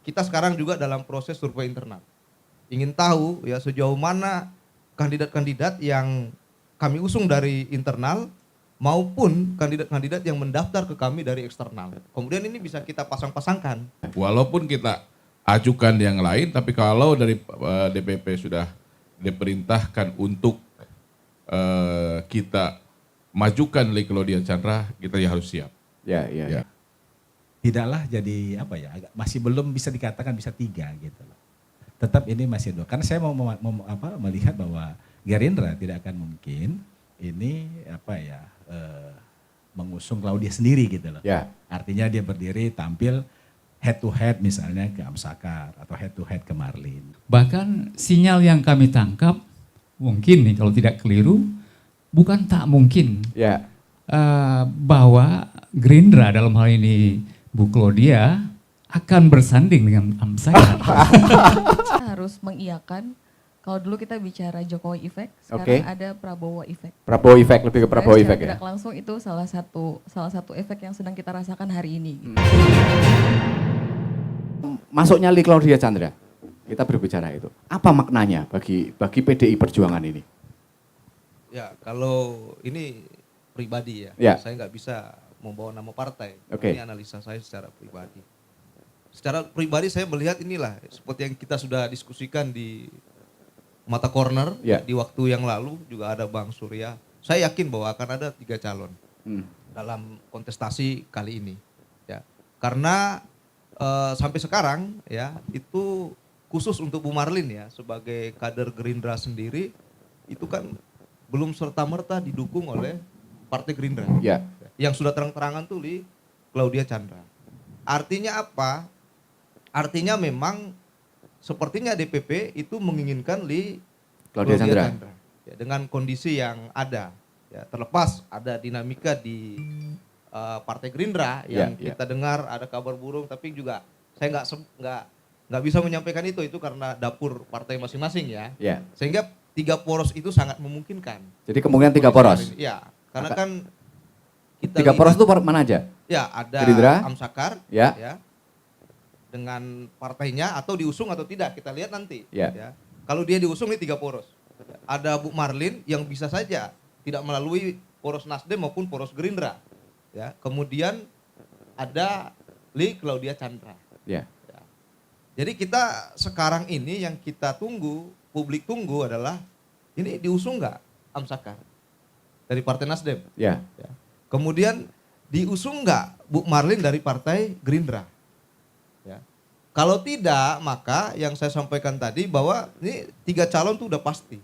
kita sekarang juga dalam proses survei internal. Ingin tahu ya sejauh mana kandidat-kandidat yang kami usung dari internal maupun kandidat-kandidat yang mendaftar ke kami dari eksternal. Kemudian ini bisa kita pasang-pasangkan. Walaupun kita ajukan yang lain, tapi kalau dari DPP sudah diperintahkan untuk kita majukan Lee Claudia Chandra, kita ya harus siap. Ya. Tidaklah jadi masih belum bisa dikatakan bisa 3 gitu loh. Tetap ini masih 2. Karena saya mau melihat bahwa Gerindra tidak akan mungkin ini mengusung Claudia sendiri gitu loh. Ya. Artinya dia berdiri tampil head to head misalnya ke Amsakar atau head to head ke Marlin. Bahkan sinyal yang kami tangkap mungkin nih kalau tidak keliru, bukan tak mungkin Ya. bahwa Gerindra dalam hal ini Bu Claudia akan bersanding dengan Amsakar. Kita harus mengiyakan. Kalau dulu kita bicara Jokowi effect, sekarang ada Prabowo effect. Prabowo effect, lebih ke Prabowo effect ya. Tidak langsung itu salah satu efek yang sedang kita rasakan hari ini. Masuknya Lee Claudia Chandra, kita berbicara itu. Apa maknanya bagi PDI Perjuangan ini? Ya kalau ini pribadi Ya. saya nggak bisa membawa nama partai. Oke. Ini analisa saya secara pribadi. Secara pribadi saya melihat inilah seperti yang kita sudah diskusikan di Mata Corner Ya. di waktu yang lalu juga ada Bang Surya. Saya yakin bahwa akan ada 3 calon dalam kontestasi kali ini. Ya, karena sampai sekarang ya itu khusus untuk Bu Marlin ya sebagai kader Gerindra sendiri itu kan belum serta-merta didukung oleh Partai Gerindra. Ya. Yang sudah terang-terangan tuh Lee Claudia Chandra. Artinya apa? Artinya memang sepertinya DPP itu menginginkan Lee Claudia Chandra. Ya, dengan kondisi yang ada. Ya, terlepas ada dinamika di Partai Gerindra yang kita dengar ada kabar burung, tapi juga saya nggak bisa menyampaikan itu karena dapur partai masing-masing ya. Ya. Sehingga 3 poros itu sangat memungkinkan. Jadi kemungkinan 3 poros. Ya, karena kan kita 3 poros itu mana aja? Ya, ada Gerindra, Amsakar, ya. dengan partainya atau diusung atau tidak kita lihat nanti. Ya. Kalau dia diusung ini 3 poros. Ada Bu Marlin yang bisa saja tidak melalui poros Nasdem maupun poros Gerindra. Ya, kemudian ada Lee Claudia Chandra. Ya. Jadi kita sekarang ini yang kita tunggu, publik tunggu adalah ini diusung nggak Amsakar dari Partai Nasdem? Ya. Kemudian diusung nggak Bu Marlin dari Partai Gerindra? Ya. Kalau tidak, maka yang saya sampaikan tadi bahwa ini 3 calon itu udah pasti.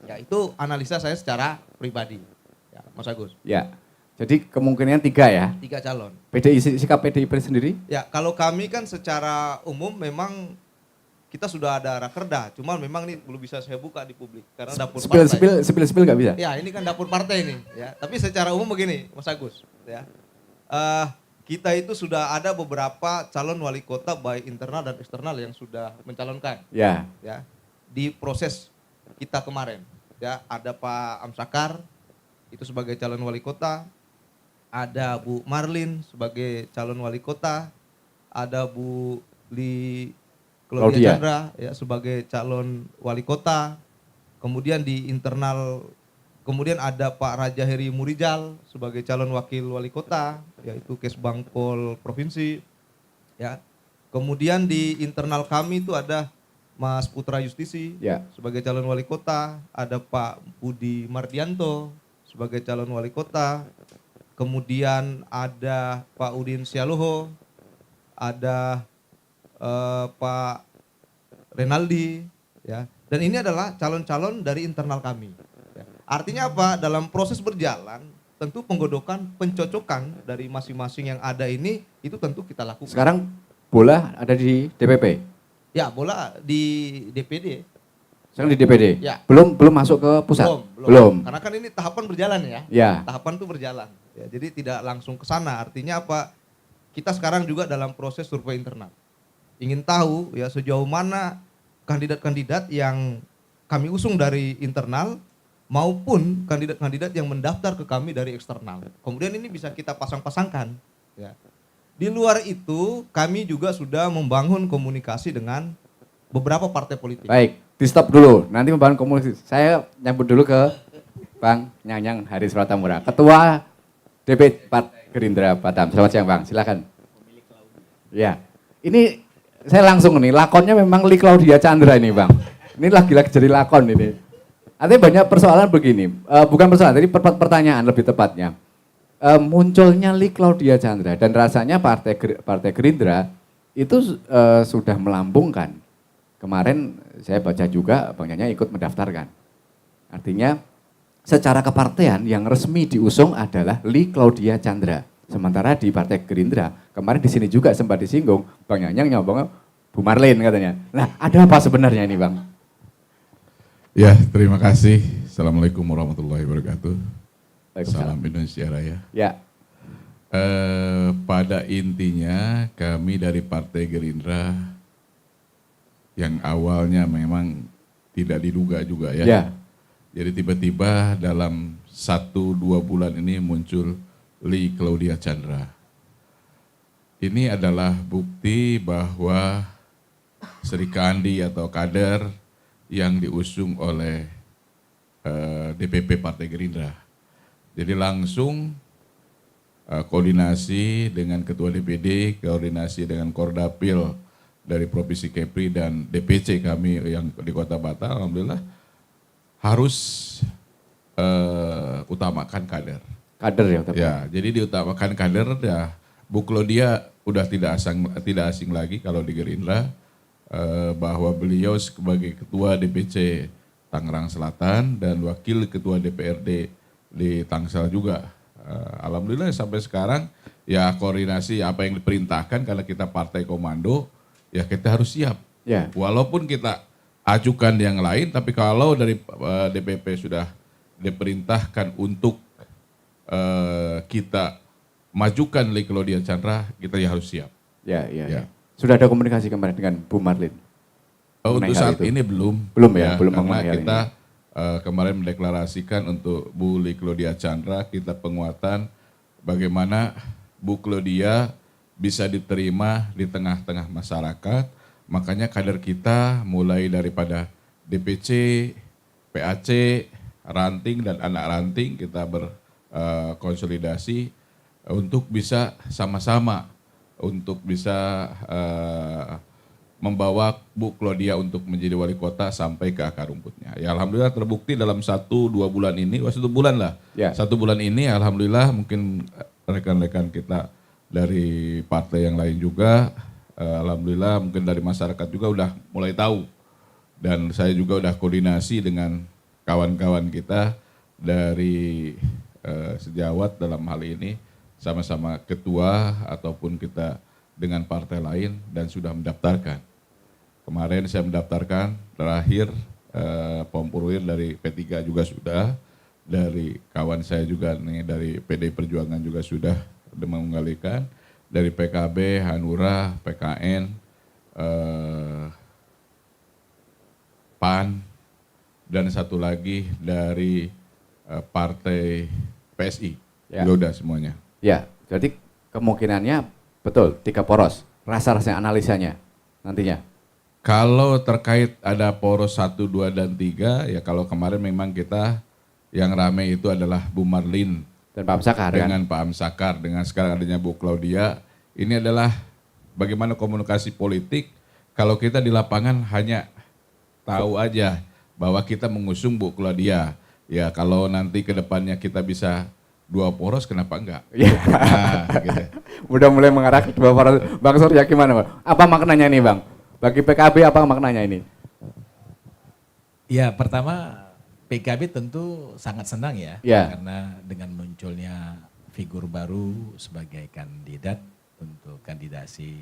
Ya itu analisa saya secara pribadi, ya, Mas Agus. Ya. Jadi kemungkinan 3 ya. 3 calon. Sikap PDIP sendiri? Ya kalau kami kan secara umum memang kita sudah ada rakerda, cuma memang ini belum bisa saya buka di publik karena dapur partai. Spill nggak bisa? Ya ini kan dapur partai ini, ya. Tapi secara umum begini, Mas Agus, ya. Kita itu sudah ada beberapa calon wali kota baik internal dan eksternal yang sudah mencalonkan. Ya. Ya. Di proses kita kemarin, ya ada Pak Amsakar itu sebagai calon wali kota, ada Bu Marlin sebagai calon wali kota, ada Bu Lee Claudia Chandra ya sebagai calon wali kota. Kemudian di internal kemudian ada Pak Raja Heri Murijal sebagai calon wakil wali kota, yaitu Kesbangpol Provinsi. Ya. Kemudian di internal kami itu ada Mas Putra Justisi sebagai calon wali kota, ada Pak Budi Mardianto sebagai calon wali kota. Kemudian ada Pak Udin Sialuho, ada Pak Renaldi, ya. Dan ini adalah calon-calon dari internal kami. Ya. Artinya apa? Dalam proses berjalan, tentu penggodokan, pencocokan dari masing-masing yang ada ini itu tentu kita lakukan. Sekarang bola ada di DPP. Ya, bola di DPD. Sekarang di DPD. Ya. Belum masuk ke pusat. Belum. Karena kan ini tahapan berjalan ya. Ya. Tahapan itu berjalan. Ya, jadi tidak langsung ke sana. Artinya apa? Kita sekarang juga dalam proses survei internal. Ingin tahu ya sejauh mana kandidat-kandidat yang kami usung dari internal maupun kandidat-kandidat yang mendaftar ke kami dari eksternal. Kemudian ini bisa kita pasang-pasangkan. Ya. Di luar itu kami juga sudah membangun komunikasi dengan beberapa partai politik. Baik, di stop dulu. Nanti membangun komunikasi. Saya nyambut dulu ke Bang Nyanyang Haris Pratamura, Ketua DP Partai Gerindra Batam. Selamat siang Bang, silakan. Ya, ini saya langsung nih, lakonnya memang Li Claudia Chandra ini Bang. Ini lagi-lagi jadi lakon ini. Artinya banyak persoalan begini, bukan persoalan, jadi pertanyaan lebih tepatnya. Munculnya Li Claudia Chandra dan rasanya Partai Gerindra itu sudah melambungkan. Kemarin saya baca juga Bang Nyanya ikut mendaftarkan. Artinya secara kepartean yang resmi diusung adalah Li Claudia Chandra. Sementara di Partai Gerindra, kemarin di sini juga sempat disinggung, Bang Nyanyang nyobongnya Bu Marlin katanya. Nah, ada apa sebenarnya ini Bang? Ya, terima kasih. Assalamualaikum warahmatullahi wabarakatuh. Salam Indonesia Raya. Ya. Pada intinya kami dari Partai Gerindra yang awalnya memang tidak diduga juga ya. Ya. Jadi tiba-tiba dalam 1-2 bulan ini muncul Li Claudia Chandra. Ini adalah bukti bahwa Sri Kandi atau kader yang diusung oleh DPP Partai Gerindra. Jadi langsung koordinasi dengan Ketua DPD, koordinasi dengan Kordapil dari Provinsi Kepri dan DPC kami yang di Kota Batam, alhamdulillah harus utamakan kader. Kader ya, Ya, jadi diutamakan kader ya. Bu Claudia udah tidak asing lagi kalau di Gerindra, bahwa beliau sebagai Ketua DPC Tangerang Selatan dan Wakil Ketua DPRD di Tangsel juga. Alhamdulillah sampai sekarang ya koordinasi apa yang diperintahkan karena kita partai komando ya kita harus siap. Ya. Walaupun kita ajukan yang lain tapi kalau dari DPP sudah diperintahkan untuk kita majukan Li Claudia Chandra, kita ya harus siap. Ya. Ya. Sudah ada komunikasi kemarin dengan Bu Marlin? Untuk Mengenai hal saat itu? ini belum. Belum ya, belum karena mengenai hal kita kemarin mendeklarasikan untuk Bu Li Claudia Chandra, kita penguatan bagaimana Bu Claudia bisa diterima di tengah-tengah masyarakat. Makanya kader kita mulai daripada DPC, PAC, ranting dan anak ranting kita berkonsolidasi untuk bisa sama-sama untuk bisa membawa Bu Claudia untuk menjadi wali kota sampai ke akar rumputnya. Ya alhamdulillah terbukti dalam 1-2 bulan ini, 1 bulan lah. Ya. 1 bulan ini alhamdulillah mungkin rekan-rekan kita dari partai yang lain juga, alhamdulillah mungkin dari masyarakat juga udah mulai tahu. Dan saya juga udah koordinasi dengan kawan-kawan kita dari sejawat dalam hal ini, sama-sama ketua ataupun kita dengan partai lain dan sudah mendaftarkan. Kemarin saya mendaftarkan terakhir Pom Purwir dari P3 juga sudah, dari kawan saya juga nih dari PD Perjuangan juga sudah mengalihkan, dari PKB, Hanura, PKN, PAN, dan satu lagi dari partai PSI. Ya. Juga udah semuanya. Ya, jadi kemungkinannya betul 3 poros. Rasa-rasanya analisanya nantinya. Kalau terkait ada poros 1, 2, dan 3, ya kalau kemarin memang kita yang ramai itu adalah Bu Marlin Dan Pak Amsakar kan? dengan Pak Amsakar, dengan sekarang adanya Bu Claudia. Ini adalah bagaimana komunikasi politik kalau kita di lapangan hanya tahu aja bahwa kita mengusung Bu Claudia. Ya kalau nanti ke depannya kita bisa 2 poros, kenapa enggak? Iya. Nah, gitu. Udah mulai mengarah ke 2 poros. Bang Surya gimana Bang? Apa maknanya nih Bang? Bagi PKB apa maknanya ini? Ya pertama PKB tentu sangat senang ya, Ya. karena dengan munculnya figur baru sebagai kandidat untuk kandidasi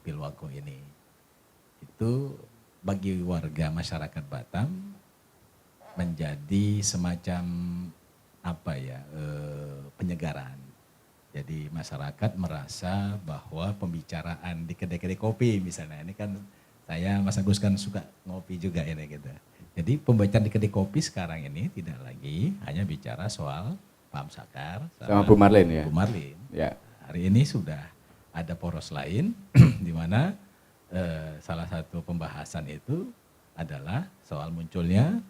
Pilwako ini, itu bagi warga masyarakat Batam menjadi semacam apa ya, penyegaran. Jadi masyarakat merasa bahwa pembicaraan di kedai-kedai kopi misalnya, ini kan saya Mas Agus kan suka ngopi juga ini gitu. Jadi pembicaraan di kedai kopi sekarang ini tidak lagi hanya bicara soal Pak Amsakar Sama Bu Marlin ya? Bu Marlin. Ya. Hari ini sudah ada poros lain di mana salah satu pembahasan itu adalah soal munculnya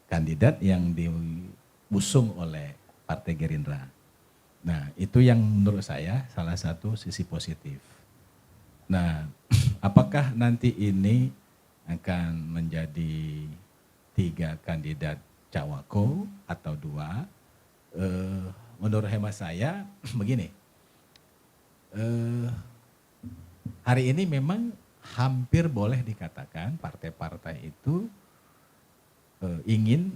kandidat yang diusung oleh Partai Gerindra. Nah, itu yang menurut saya salah satu sisi positif. Nah, apakah nanti ini akan menjadi 3 kandidat cawako atau 2? Menurut hemat saya begini, hari ini memang hampir boleh dikatakan partai-partai itu ingin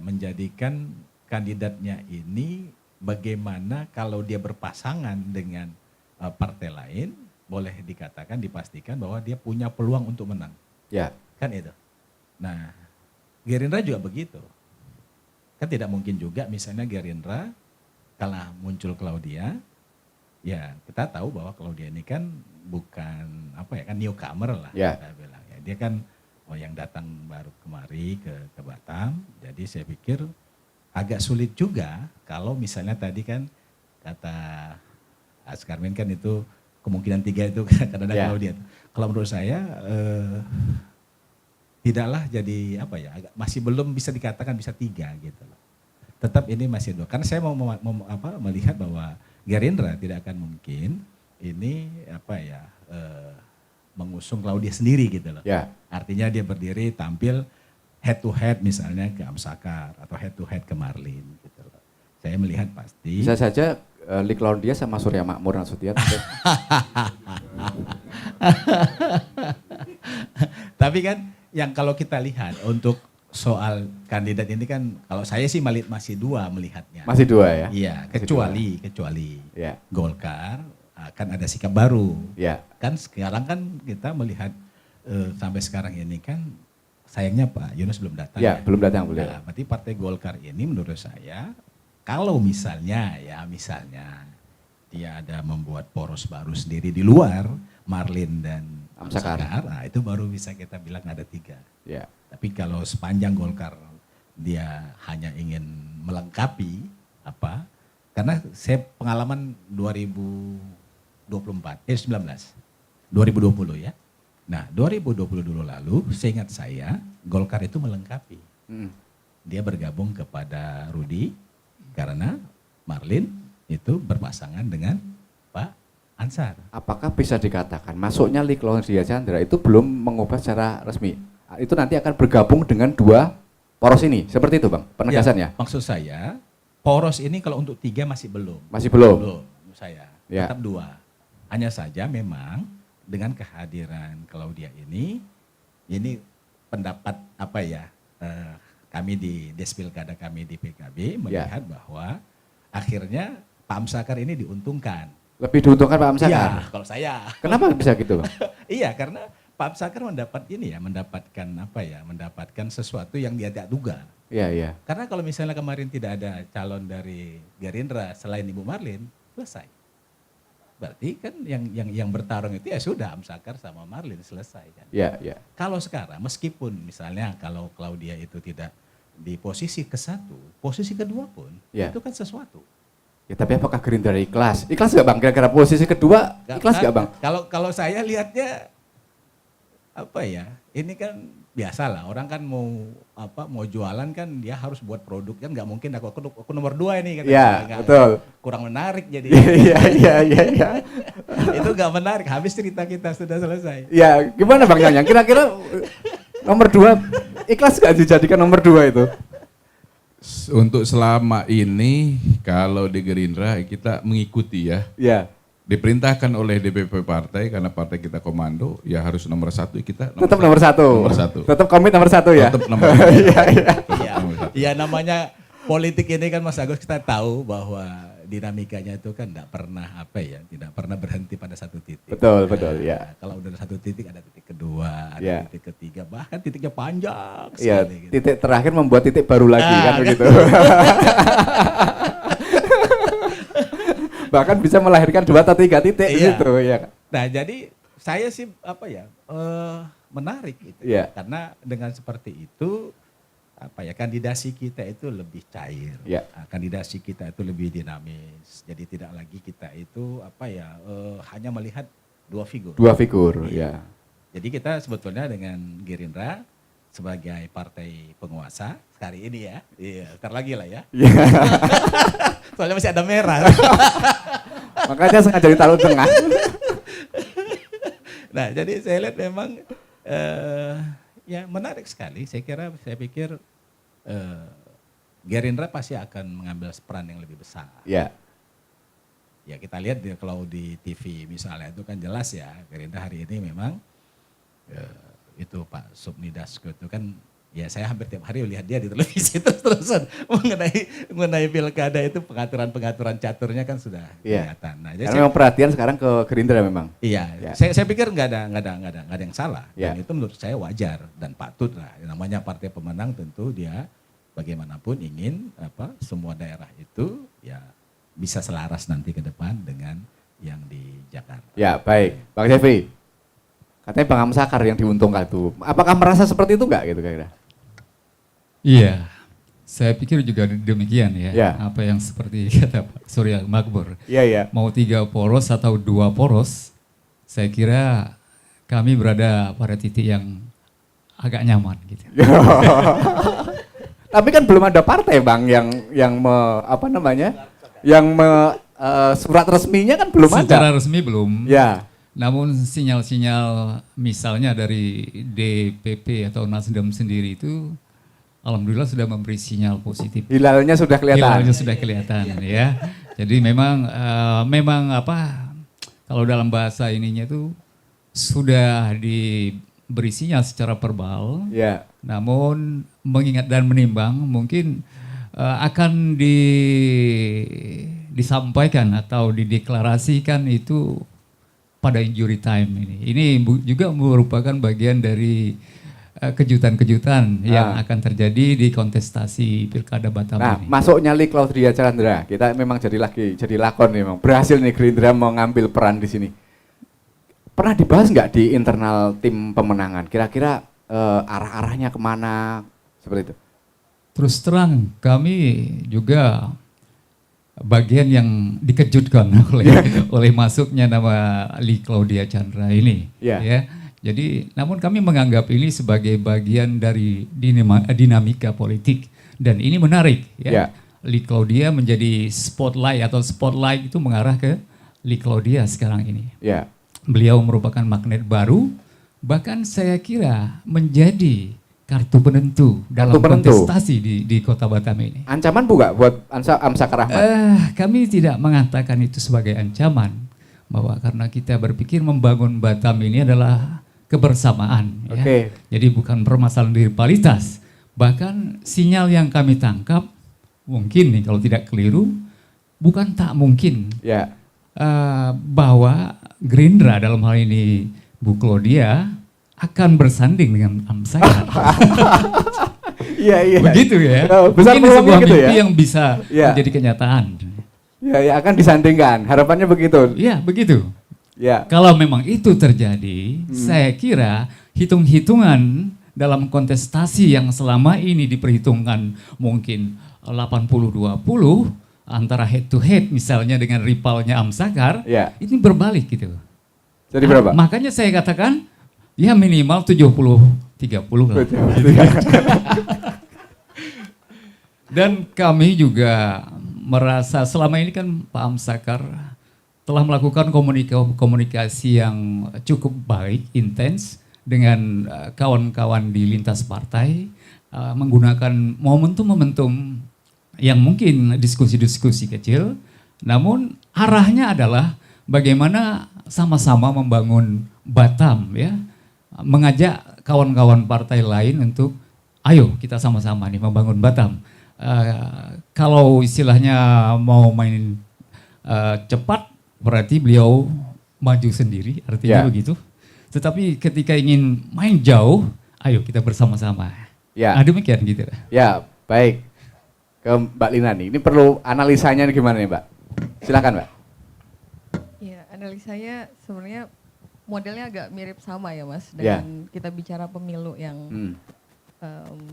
menjadikan kandidatnya ini bagaimana kalau dia berpasangan dengan partai lain, boleh dikatakan, dipastikan bahwa dia punya peluang untuk menang. Ya. Kan itu. Nah, Gerindra juga begitu. Kan tidak mungkin juga misalnya Gerindra kalau muncul Claudia, ya kita tahu bahwa Claudia ini kan bukan kan newcomer lah, kita bilang ya. Dia kan yang datang baru kemari ke Batam. Jadi saya pikir agak sulit juga kalau misalnya tadi kan kata Askarmin kan itu kemungkinan 3 itu karena ada Claudia. Kalau menurut saya tidaklah jadi masih belum bisa dikatakan bisa 3 gitu loh. Tetap ini masih 2. Karena saya mau melihat bahwa Gerindra tidak akan mungkin ini mengusung Claudia sendiri gitu loh. Ya. Artinya dia berdiri tampil head to head misalnya ke Amsakar atau head to head ke Marlin gitu loh. Saya melihat pasti Bisa saja Lee Claudia sama Surya Makmur Nasution. Tapi kan yang kalau kita lihat untuk soal kandidat ini kan kalau saya sih masih 2 melihatnya. Masih 2 ya? Iya, kecuali Ya. Golkar akan ada sikap baru. Ya. Kan sekarang kan kita melihat sampai sekarang ini kan sayangnya Pak Yunus belum datang. Ya, belum datang beliau. Nah, berarti Partai Golkar ini menurut saya kalau misalnya dia ada membuat poros baru sendiri di luar Marlin dan Amsakar, nah itu baru bisa kita bilang ada 3. Ya. Tapi kalau sepanjang Golkar dia hanya ingin melengkapi karena saya pengalaman 2020 ya. Nah 2020 dulu lalu seingat saya Golkar itu melengkapi. Dia bergabung kepada Rudi karena Marlin itu berpasangan dengan Pak Ansar. Apakah bisa dikatakan masuknya Lee Claudia Chandra itu belum mengubah secara resmi? Itu nanti akan bergabung dengan 2 poros ini, seperti itu Bang, penegasannya? Ya, maksud saya poros ini kalau untuk 3 masih belum. Masih belum? Belum, menurut saya. Ya. Tetap 2. Hanya saja memang dengan kehadiran Claudia ini pendapat kami di Despilkada kami di PKB melihat bahwa akhirnya Pak Amsakar ini diuntungkan. Lebih diuntungkan Pak Amsakar? Iya, kalau saya. Kenapa bisa gitu Bang? Iya, karena Pak Amsakar mendapatkan sesuatu yang dia tidak duga. Iya. Karena kalau misalnya kemarin tidak ada calon dari Gerindra selain Ibu Marlin, selesai. Berarti kan yang bertarung itu ya sudah Amsakar sama Marlin selesai kan. Iya. Kalau sekarang meskipun misalnya kalau Claudia itu tidak di posisi ke-1, posisi kedua pun itu kan sesuatu. Ya tapi apakah Gerindra ikhlas? Ikhlas nggak Bang? Kira-kira posisi kedua ikhlas nggak Bang? Kalau saya lihatnya ini kan biasalah orang kan mau jualan kan dia harus buat produk kan nggak mungkin aku nomor 2 ini kan. Iya, betul. Kurang menarik jadi. Iya. Itu nggak menarik, habis cerita kita sudah selesai. Ya gimana Bang Yang? Kira-kira nomor 2 ikhlas nggak dijadikan nomor 2 itu? Untuk selama ini kalau di Gerindra kita mengikuti ya. Iya. Diperintahkan oleh DPP partai karena partai kita komando ya harus nomor 1 kita. Tetap nomor 1. Nomor 1. Tetap komit nomor 1 ya. Tetap nomor 1. Iya namanya politik ini kan Mas Agus kita tahu bahwa dinamikanya itu kan tidak pernah berhenti pada satu titik. Betul ya. Kalau udah satu titik ada titik kedua, ada titik ketiga, bahkan titiknya panjang Iya, sekali. titik terakhir membuat titik baru lagi kan begitu. Bahkan bisa melahirkan 2 atau 3 titik gitu ya. Nah, jadi saya sih menarik gitu. Iya. Karena dengan seperti itu kandidasi kita itu lebih cair, Ya. kandidasi kita itu lebih dinamis. Jadi tidak lagi kita itu hanya melihat dua figur. Dua figur, ya. Jadi kita sebetulnya dengan Gerindra sebagai partai penguasa hari ini ya, ntar lagi lah ya. Soalnya masih ada merah. Makanya sengaja ditaruh tengah. Nah, jadi saya lihat memang ya menarik sekali. Saya pikir Gerindra pasti akan mengambil peran yang lebih besar. Ya. Ya kita lihat kalau di TV misalnya itu kan jelas ya, Gerindra hari ini memang itu Pak Supni Dasko itu kan, ya saya hampir tiap hari lihat dia di televisi terus-terusan mengenai pilkada itu pengaturan caturnya kan sudah kelihatan. Nah, jadi karena memang perhatian sekarang ke Gerindra memang. Iya, saya pikir nggak ada yang salah. Ya. Dan itu menurut saya wajar dan patut lah. Namanya partai pemenang tentu dia bagaimanapun ingin semua daerah itu ya bisa selaras nanti ke depan dengan yang di Jakarta. Ya baik, Bang Jeffrey. Katanya Bang Amsakar yang diuntungkan itu. Apakah merasa seperti itu enggak gitu kira-kira? Iya, saya pikir juga demikian ya. Ya. Apa yang seperti kata Pak Surya Makmur. Iya. Mau 3 poros atau 2 poros, saya kira kami berada pada titik yang agak nyaman gitu. Tapi kan belum ada partai Bang yang surat resminya kan belum ada. Secara resmi belum. Ya. Namun sinyal-sinyal misalnya dari DPP atau Nasdem sendiri itu alhamdulillah sudah memberi sinyal positif. Hilalnya sudah kelihatan. Hilalnya sudah kelihatan ya. Jadi memang kalau dalam bahasa ininya itu sudah diberi sinyal secara verbal. Ya. Namun mengingat dan menimbang mungkin akan disampaikan atau dideklarasikan itu pada injury time ini. Ini juga merupakan bagian dari kejutan-kejutan yang akan terjadi di kontestasi Pilkada Batam Nah, ini. masuknya Lee Claudia Chandra, kita memang jadi lakon nih, memang berhasil nih Gerindra mengambil peran di sini. Pernah dibahas nggak di internal tim pemenangan? Kira-kira arah-arahnya kemana seperti itu? Terus terang kami juga bagian yang dikejutkan oleh masuknya nama Lee Claudia Chandra ini. Ya. Jadi, namun kami menganggap ini sebagai bagian dari dinamika politik dan ini menarik. Ya. Lee Claudia menjadi spotlight itu mengarah ke Lee Claudia sekarang ini. Ya. Beliau merupakan magnet baru, bahkan saya kira menjadi kartu penentu dalam kontestasi di Kota Batam ini. Ancaman bukan buat Amsakar Ahmad? Kami tidak mengatakan itu sebagai ancaman, bahwa karena kita berpikir membangun Batam ini adalah kebersamaan. Ya. Jadi bukan permasalahan rivalitas. Bahkan sinyal yang kami tangkap, mungkin nih kalau tidak keliru, bukan tak mungkin bahwa Gerindra dalam hal ini Bu Claudia akan bersanding dengan Amsakar. Iya. Begitu ya. Besar mungkin sebuah gitu mimpi yang bisa menjadi kenyataan. Ya akan disandingkan. Harapannya begitu. Iya, begitu. Ya. Kalau memang itu terjadi, saya kira hitung-hitungan dalam kontestasi yang selama ini diperhitungkan mungkin 80-20 antara head to head misalnya dengan rivalnya Amsakar, ini berbalik gitu. Jadi berapa? Makanya saya katakan ya minimal 70-30 lah. Dan kami juga merasa selama ini kan Pak Amsakar telah melakukan komunikasi yang cukup baik, intens dengan kawan-kawan di lintas partai, menggunakan momentum-momentum yang mungkin diskusi-diskusi kecil, namun arahnya adalah bagaimana sama-sama membangun Batam ya, mengajak kawan-kawan partai lain untuk ayo kita sama-sama nih membangun Batam. Kalau istilahnya mau main cepat berarti beliau maju sendiri, artinya begitu. Tetapi ketika ingin main jauh, ayo kita bersama-sama. Ya. Demikian gitu. Ya, baik. Ke Mbak Lina nih, ini perlu analisanya gimana nih Mbak? Silakan Mbak. Ya, analisanya sebenarnya modelnya agak mirip sama ya Mas dengan kita bicara pemilu yang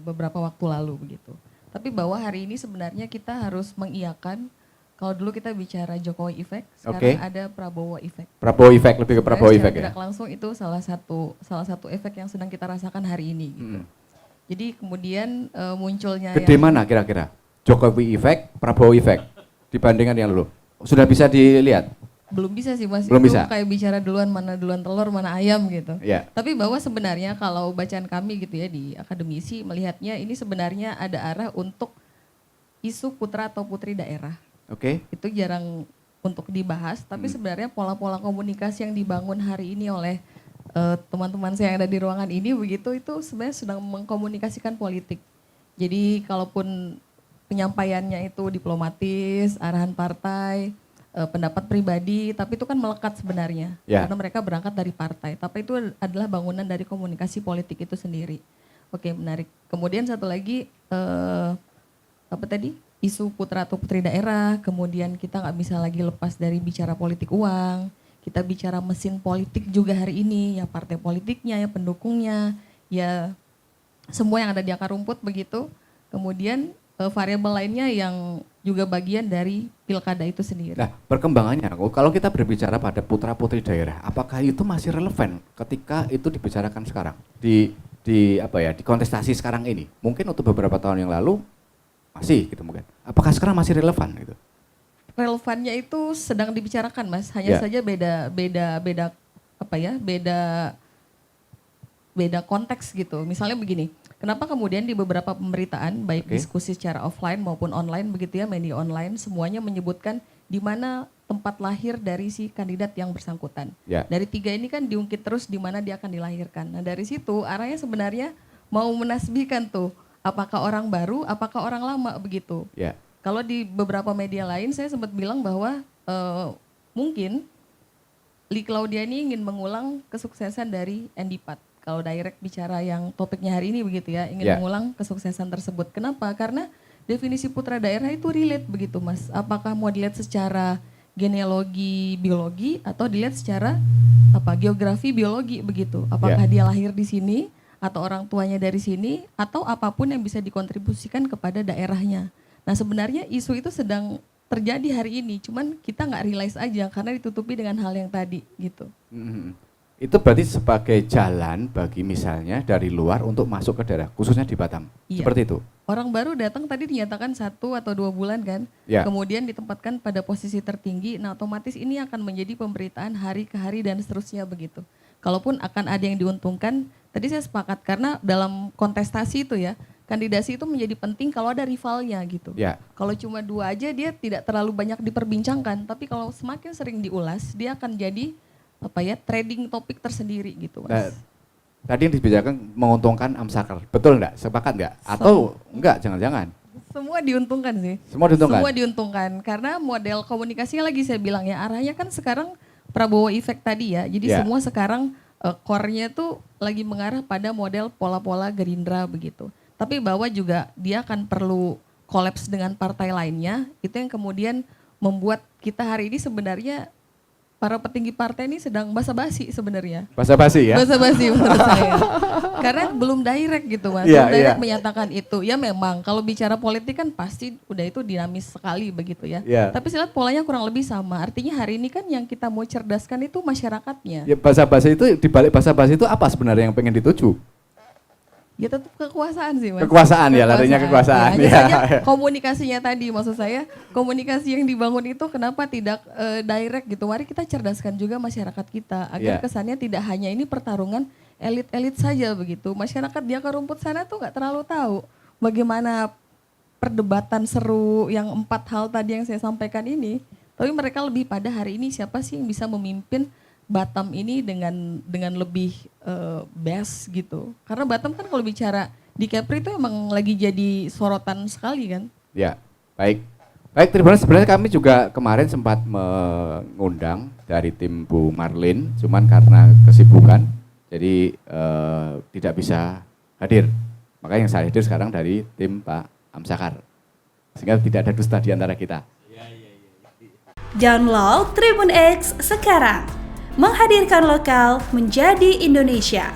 beberapa waktu lalu begitu. Tapi bahwa hari ini sebenarnya kita harus mengiyakan, kalau dulu kita bicara Jokowi Effect, sekarang ada Prabowo Effect. Prabowo Effect, lebih ke Prabowo Effect ya? Tidak langsung itu salah satu efek yang sedang kita rasakan hari ini gitu. Jadi kemudian munculnya gede mana kira-kira? Jokowi Effect, Prabowo Effect dibandingkan yang dulu? Sudah bisa dilihat? Belum bisa sih Mas, belum itu bisa. Kayak bicara duluan mana duluan telur, mana ayam gitu. Yeah. Tapi bahwa sebenarnya kalau bacaan kami gitu ya di akademisi melihatnya ini sebenarnya ada arah untuk isu putra atau putri daerah. Oke. Itu jarang untuk dibahas, tapi sebenarnya pola-pola komunikasi yang dibangun hari ini oleh teman-teman saya yang ada di ruangan ini begitu itu sebenarnya sedang mengkomunikasikan politik. Jadi kalaupun penyampaiannya itu diplomatis, arahan partai, pendapat pribadi, tapi itu kan melekat sebenarnya. Karena mereka berangkat dari partai, tapi itu adalah bangunan dari komunikasi politik itu sendiri. Oke, menarik. Kemudian satu lagi, apa tadi? Isu putra atau putri daerah, kemudian kita nggak bisa lagi lepas dari bicara politik uang, kita bicara mesin politik juga hari ini, ya partai politiknya, ya pendukungnya, ya semua yang ada di akar rumput begitu. Kemudian variabel lainnya yang juga bagian dari pilkada itu sendiri. Nah, perkembangannya, kalau kita berbicara pada putra putri daerah, apakah itu masih relevan ketika itu dibicarakan sekarang di kontestasi sekarang ini? Mungkin untuk beberapa tahun yang lalu masih gitu mungkin. Apakah sekarang masih relevan gitu? Relevannya itu sedang dibicarakan Mas, hanya saja beda konteks gitu. Misalnya begini. Kenapa kemudian di beberapa pemberitaan, baik diskusi secara offline maupun online begitu ya, media online, semuanya menyebutkan di mana tempat lahir dari si kandidat yang bersangkutan. Dari 3 ini kan diungkit terus di mana dia akan dilahirkan. Nah dari situ arahnya sebenarnya mau menasbihkan tuh, apakah orang baru, apakah orang lama begitu. Kalau di beberapa media lain saya sempat bilang bahwa mungkin Lee Claudia ini ingin mengulang kesuksesan dari Andy Pat. Kalau direct bicara yang topiknya hari ini begitu ya, ingin mengulang kesuksesan tersebut. Kenapa? Karena definisi putra daerah itu relate begitu Mas. Apakah mau dilihat secara genealogi biologi atau dilihat secara geografi biologi begitu. Apakah dia lahir di sini atau orang tuanya dari sini atau apapun yang bisa dikontribusikan kepada daerahnya. Nah sebenarnya isu itu sedang terjadi hari ini, cuman kita nggak realize aja karena ditutupi dengan hal yang tadi gitu. Itu berarti sebagai jalan bagi misalnya dari luar untuk masuk ke daerah, khususnya di Batam. Seperti itu. Orang baru datang tadi dinyatakan 1 atau 2 bulan kan, kemudian ditempatkan pada posisi tertinggi, nah otomatis ini akan menjadi pemberitaan hari ke hari dan seterusnya begitu. Kalaupun akan ada yang diuntungkan, tadi saya sepakat karena dalam kontestasi itu ya, kandidasi itu menjadi penting kalau ada rivalnya gitu. Kalau cuma 2 aja dia tidak terlalu banyak diperbincangkan, tapi kalau semakin sering diulas, dia akan jadi trading topik tersendiri gitu Mas. Nah, tadi yang dibicarakan menguntungkan Amsakar, betul enggak? Sepakat enggak? Atau enggak, jangan-jangan? Semua diuntungkan sih. Semua diuntungkan? Semua diuntungkan, karena model komunikasinya lagi saya bilang ya, arahnya kan sekarang Prabowo Effect tadi ya, jadi semua sekarang core-nya tuh lagi mengarah pada model pola-pola Gerindra begitu. Tapi bahwa juga dia akan perlu kolaps dengan partai lainnya, itu yang kemudian membuat kita hari ini sebenarnya para petinggi partai ini sedang basa-basi sebenarnya. Basa-basi ya? Basa-basi menurut saya. Karena belum direct gitu Mas. Belum direct menyatakan itu. Ya memang kalau bicara politik kan pasti udah itu dinamis sekali begitu ya. Tapi saya lihat polanya kurang lebih sama. Artinya hari ini kan yang kita mau cerdaskan itu masyarakatnya. Ya basa-basi itu, dibalik basa-basi itu apa sebenarnya yang pengen dituju? Ya tetap kekuasaan sih Mas. Kekuasaan ya, larinya kekuasaan. Komunikasinya tadi, maksud saya komunikasi yang dibangun itu kenapa tidak direct gitu. Mari kita cerdaskan juga masyarakat kita agar kesannya tidak hanya ini pertarungan elit-elit saja begitu. Masyarakat di akar rumput sana tuh nggak terlalu tahu bagaimana perdebatan seru yang 4 hal tadi yang saya sampaikan ini. Tapi mereka lebih pada hari ini siapa sih yang bisa memimpin Batam ini dengan lebih best gitu. Karena Batam kan kalau bicara di Kepri itu emang lagi jadi sorotan sekali kan. Ya, baik. Baik, Tribuners, sebenarnya kami juga kemarin sempat mengundang dari tim Bu Marlin, cuman karena kesibukan jadi tidak bisa hadir. Makanya yang saya hadir sekarang dari tim Pak Amsakar. Sehingga tidak ada dusta di antara kita. Download Tribun X sekarang. Menghadirkan lokal menjadi Indonesia.